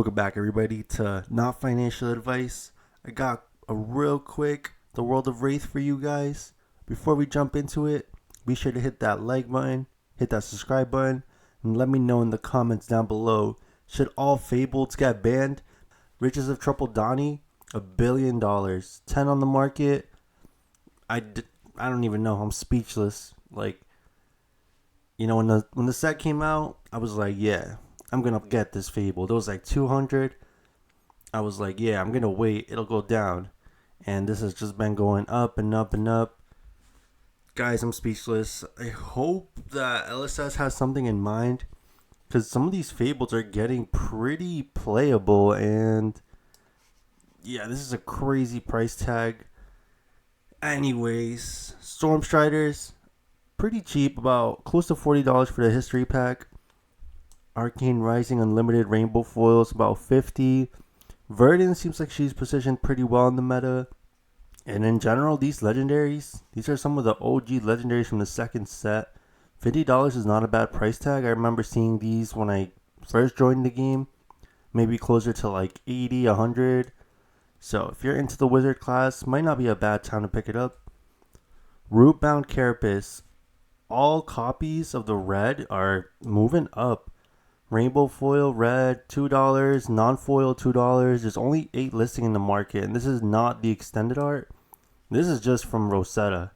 Welcome back, everybody, to Not Financial Advice. I got a real quick The World of Wraith for you guys. Before we jump into it, be sure to hit that like button, hit that subscribe button, and let me know in the comments down below. Should all Fableds get banned? Riches of Triple Donnie, $1 billion, 10 on the market. I don't even know. I'm speechless. Like, when the set came out, I was like, yeah, I'm gonna get this Fabled. It was like 200. I was like, yeah, I'm gonna wait. It'll go down, and this has just been going up and up and up. Guys, I'm speechless. I hope that LSS has something in mind, because some of these Fableds are getting pretty playable, and yeah, this is a crazy price tag. Anyways, Stormstriders, pretty cheap, about close to $40 for the history pack. Arcane Rising Unlimited Rainbow Foils, about 50. Verdant seems like she's positioned pretty well in the meta. And in general, these legendaries, these are some of the OG legendaries from the second set. $50 is not a bad price tag. I remember seeing these when I first joined the game. Maybe closer to like 80, 100. So if you're into the wizard class, might not be a bad time to pick it up. Rootbound Carapace. All copies of the red are moving up. Rainbow foil red $2, non-foil $2. There's only 8 listing in the market, and this is not the extended art. This is just from Rosetta.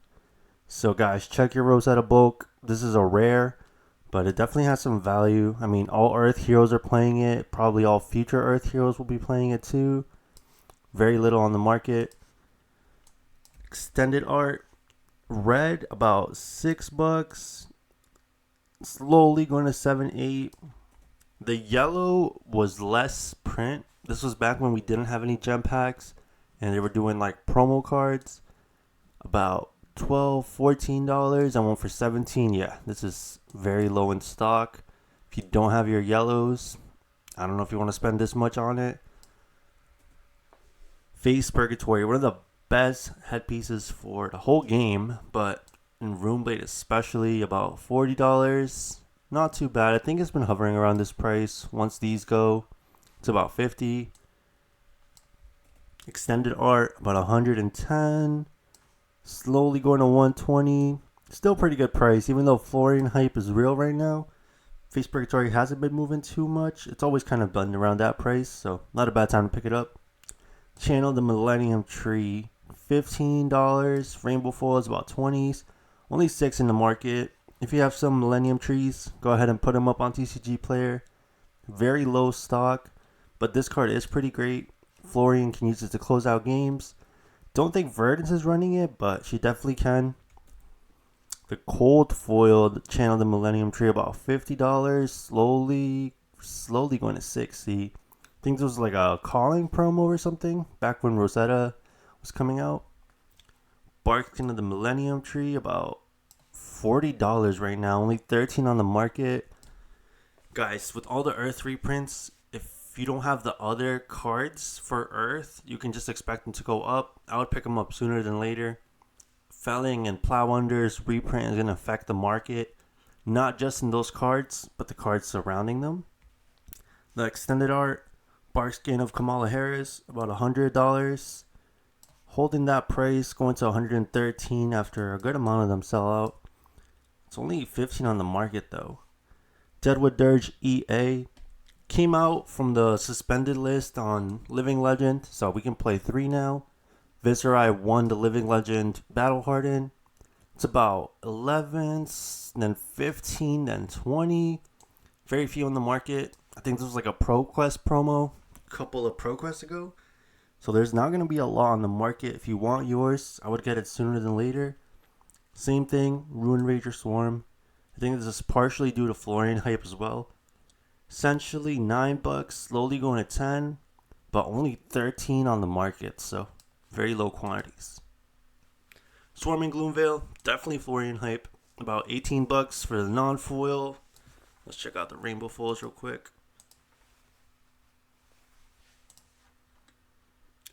So guys, check your Rosetta bulk. This is a rare, but it definitely has some value. I mean, all Earth heroes are playing it. Probably all future Earth heroes will be playing it too. Very little on the market. Extended art red about $6. Slowly going to 7, 8. The yellow was less print. This was back when we didn't have any Gempacks, and they were doing like promo cards. About $12, $14, and one for 17. Yeah, this is very low in stock. If you don't have your yellows, I don't know if you want to spend this much on it. Face Purgatory, one of the best headpieces for the whole game, but in Runeblade especially, about $40. Not too bad. I think it's been hovering around this price. Once these go, it's about 50. Extended art, about 110. Slowly going to 120. Still pretty good price, even though Florian hype is real right now. Face Purgatory hasn't been moving too much. It's always kind of been around that price, so not a bad time to pick it up. Channel the Millennium Tree, $15. Rainbow Foil is about 20s. Only 6 in the market. If you have some Millennium Trees, go ahead and put them up on TCG Player. Very low stock, but this card is pretty great. Florian can use it to close out games. Don't think Verdance is running it, but she definitely can. The Cold Foil, Channel the Millennium Tree, about $50. Slowly going to 60. I think this was like a calling promo or something back when Rosetta was coming out. Barkskin of the Millennium Tree, about $40 right now, only 13 on the market. Guys, with all the Earth reprints, if you don't have the other cards for Earth, you can just expect them to go up. I would pick them up sooner than later. Felling and Plow Under's reprint is going to affect the market, not just in those cards, but the cards surrounding them. The extended art, Barkskin of Kamala Harris, about $100. Holding that price, going to 113 after a good amount of them sell out. It's only 15 on the market though. Deadwood Dirge EA came out from the suspended list on Living Legend, so we can play 3 now. Viserai won the Living Legend Battle Harden. It's about 11, then 15, then 20. Very few on the market. I think this was like a ProQuest promo a couple of ProQuests ago. So there's not going to be a lot on the market. If you want yours, I would get it sooner than later. Same thing, Ruin Rager Swarm. I think this is partially due to Florian hype as well. Essentially $9, slowly going to 10, but only 13 on the market, so very low quantities. Swarming Gloomveil, definitely Florian hype. About $18 for the non-foil. Let's check out the rainbow foils real quick.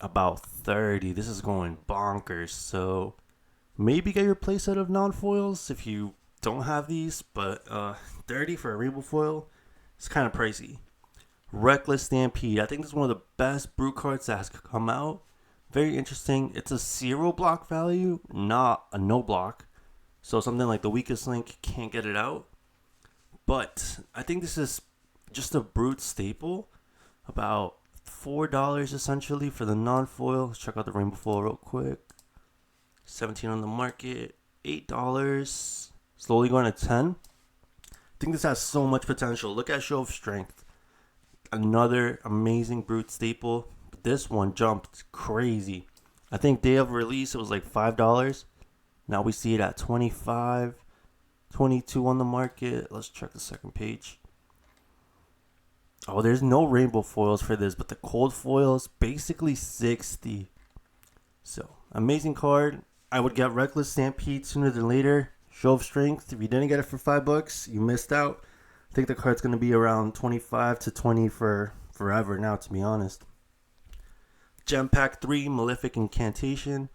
About 30. This is going bonkers, so maybe get your playset of non-foils if you don't have these, but 30 for a rainbow foil is kind of pricey. Reckless Stampede. I think this is one of the best brute cards that has come out. Very interesting. It's a 0 block value, not a no block. So something like the weakest link can't get it out. But I think this is just a brute staple. About $4 essentially for the non-foil. Let's check out the rainbow foil real quick. 17 on the market. $8. Slowly going to 10. I think this has so much potential. Look at Show of Strength. Another amazing brute staple. But this one jumped crazy. I think day of release it was like $5. Now we see it at 25, 22 on the market. Let's check the second page. Oh, there's no rainbow foils for this, but the cold foils basically 60. So amazing card. I would get Reckless Stampede sooner than later. Show of Strength. If you didn't get it for $5, you missed out. I think the card's gonna be around 25 to 20 for forever now, to be honest. Gempack 3 Malefic Incantation.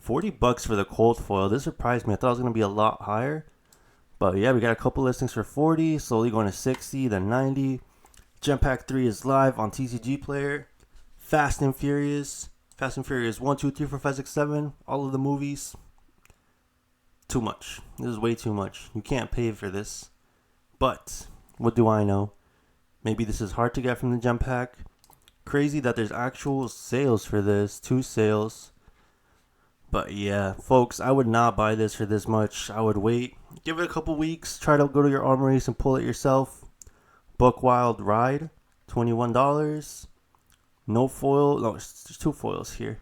$40 for the cold foil. This surprised me. I thought it was going to be a lot higher. But yeah, we got a couple listings for 40, slowly going to 60, then 90. Gempack 3 is live on TCG Player. Fast and Furious. Fast and Furious 1, 2, 3, 4, 5, 6, 7. All of the movies. Too much. This is way too much. You can't pay for this. But what do I know? Maybe this is hard to get from the Gempack. Crazy that there's actual sales for this. 2 sales. But yeah, folks, I would not buy this for this much. I would wait. Give it a couple weeks. Try to go to your armories and pull it yourself. Buck Wild Ride, $21. No foil. No, there's 2 foils here.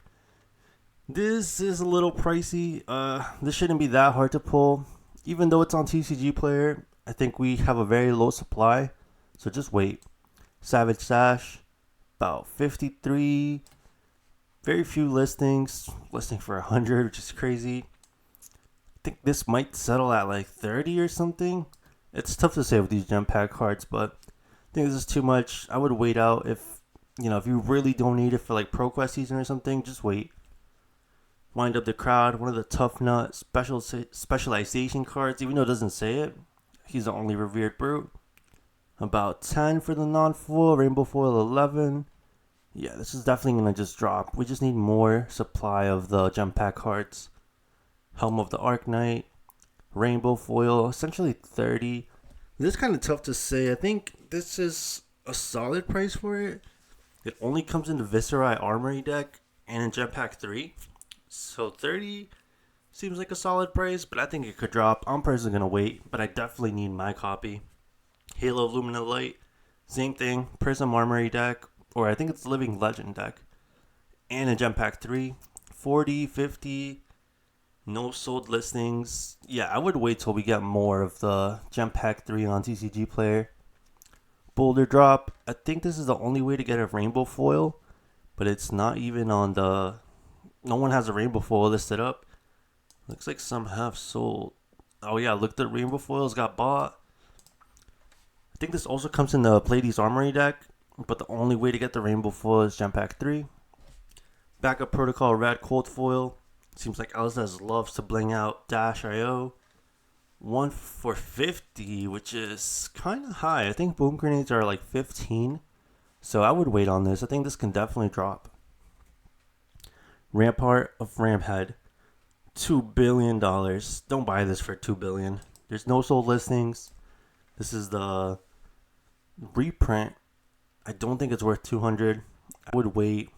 This is a little pricey. This shouldn't be that hard to pull. Even though it's on TCG Player, I think we have a very low supply. So just wait. Savage Sash, about 53. Very few listings. Listing for 100, which is crazy. I think this might settle at like 30 or something. It's tough to say with these Gempack cards, but I think this is too much. I would wait out if you really don't need it for like ProQuest season or something. Just wait. Wind Up the Crowd, one of the tough nut specialization cards. Even though it doesn't say it, he's the only revered brute. About 10 for the non-foil. Rainbow foil 11. Yeah, this is definitely going to just drop. We just need more supply of the Gempack cards. Helm of the Arc Knight. Rainbow foil, essentially 30. This is kind of tough to say. I think this is a solid price for it. It only comes in the Viserai armory deck and in Gempack 3. So 30 seems like a solid price, but I think it could drop. I'm personally going to wait, but I definitely need my copy. Halo of Lumina Light. Same thing. Prism armory deck. Or I think it's Living Legend deck. And in Gempack 3. 40, 50. No sold listings. Yeah, I would wait till we get more of the Gempack 3 on TCG Player. Boulder Drop. I think this is the only way to get a rainbow foil. But it's not even on the... No one has a rainbow foil listed up. Looks like some have sold. Oh yeah, look, the rainbow foils got bought. I think this also comes in the Pleiades Armory deck. But the only way to get the rainbow foil is Gempack 3. Backup Protocol Red Cold Foil. Seems like LSS loves to bling out Dash.io. 1 for 50, which is kind of high. I think boom grenades are like 15. So I would wait on this. I think this can definitely drop. Rampart of Ramhead. $2 billion. Don't buy this for $2 billion. There's no sold listings. This is the reprint. I don't think it's worth 200. I would wait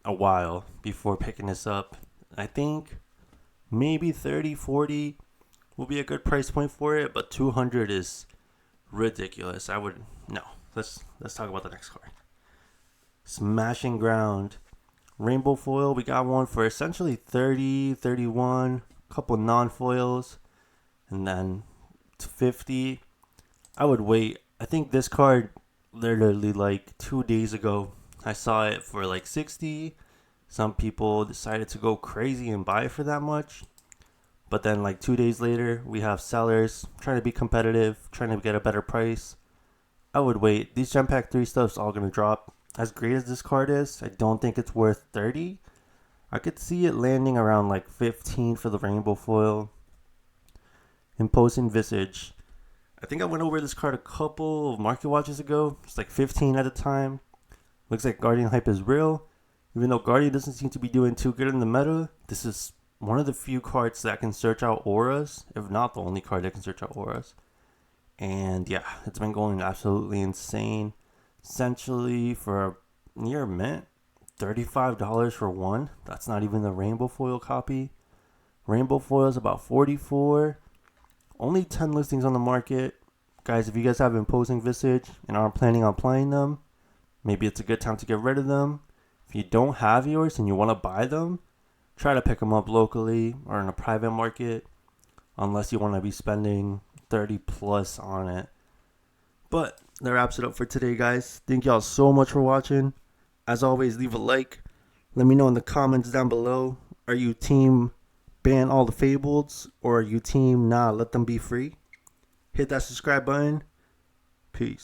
a while before picking this up. I think maybe 30, 40 will be a good price point for it, but 200 is ridiculous. I would no. Let's talk about the next card. Smashing Ground. Rainbow foil, we got one for essentially 30, 31, a couple non-foils, and then 50. I would wait. I think this card literally like 2 days ago, I saw it for like 60. Some people decided to go crazy and buy it for that much. But then like 2 days later, we have sellers trying to be competitive, trying to get a better price. I would wait. These Gempack 3 stuff's all going to drop. As great as this card is, I don't think it's worth 30. I could see it landing around like 15 for the rainbow foil. Imposing Visage. I think I went over this card a couple of market watches ago. It's like 15 at the time. Looks like Guardian hype is real. Even though Guardian doesn't seem to be doing too good in the meta, this is one of the few cards that can search out auras, if not the only card that can search out auras. And yeah, it's been going absolutely insane. Essentially, for a near mint, $35 for one. That's not even the rainbow foil copy. Rainbow foil is about $44. Only 10 listings on the market. Guys, if you guys have imposing visage and aren't planning on playing them, maybe it's a good time to get rid of them. If you don't have yours and you want to buy them, try to pick them up locally or in a private market, unless you want to be spending 30 plus on it. But that wraps it up for today, guys. Thank y'all so much for watching. As always, leave a like. Let me know in the comments down below. Are you team ban all the Fableds, or are you team nah, let them be free? Hit that subscribe button. Peace.